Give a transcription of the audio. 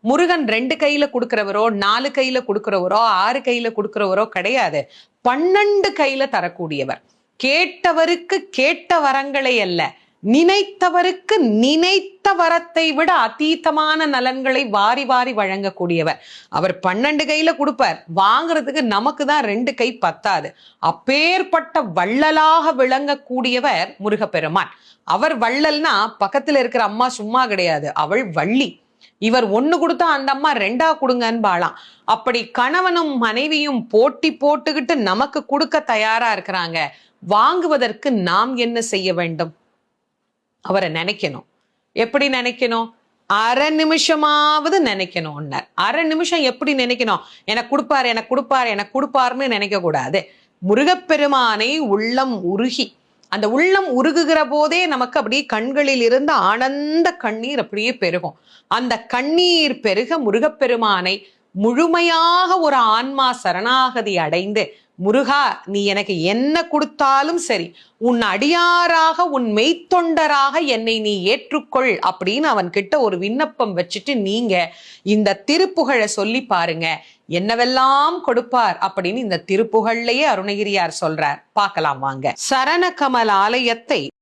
முருகன் 2 கையில கொடுக்கிறவரோ 4 கையில கொடுக்கிறவரோ 6 கையில கொடுக்கிறவரோ கிடையாது. 12 கையில தரக்கூடியவர். கேட்டவருக்கு கேட்ட வரங்களை அல்ல, நினைத்தவருக்கு நினைத்த வரத்தை விட அதீதமான நலன்களை வாரி வாரி வழங்கக்கூடியவர். அவர் 12 கையில கொடுப்பார், வாங்குறதுக்கு நமக்கு தான் 2 கை பத்தாது. அப்பேற்பட்ட வள்ளலாக விளங்கக்கூடியவர் முருகப்பெருமான். அவர் வள்ளல்னா பக்கத்துல இருக்கிற அம்மா சும்மா கிடையாது, அவள் வள்ளி. இவர் 1 கொடுத்தா அந்த அம்மா 2 கொடுங்கன்னு பாலாம். அப்படி கணவனும் மனைவியும் போட்டி போட்டுக்கிட்டு நமக்கு கொடுக்க தயாரா இருக்கிறாங்க. வாங்குவதற்கு நாம் என்ன செய்ய வேண்டும்? அவரை நினைக்கணும். எப்படி நினைக்கணும்? அரை நிமிஷமாவது நினைக்கணும். அரை நிமிஷம் எப்படி நினைக்கணும்? எனக்கு கொடுப்பாரு எனக்கு கொடுப்பாரு எனக்கு கொடுப்பாருன்னு நினைக்க கூடாது. முருகப்பெருமானை உள்ளம் உருகி, அந்த உள்ளம் உருகுகிற போதே நமக்கு அப்படியே கண்களில் இருந்து ஆனந்த கண்ணீர் அப்படியே பெருகும். அந்த கண்ணீர் பெருக முருகப்பெருமானை முழுமையாக ஒரு ஆன்மா சரணாகதி அடைந்து, முருகா நீ எனக்கு என்ன கொடுத்தாலும் சரி, உன் அடியாராக உன் மெய்த்தொண்டராக என்னை நீ ஏற்றுக்கொள் அப்படின்னு அவன் கிட்ட ஒரு விண்ணப்பம் வச்சுட்டு நீங்க இந்த திருப்புகழை சொல்லி பாருங்க, என்னவெல்லாம் கொடுப்பார் அப்படின்னு இந்த திருப்புகழ்லயே அருணகிரியார் சொல்றார். பார்க்கலாம் வாங்க. சரண கமல் ஆலயத்தை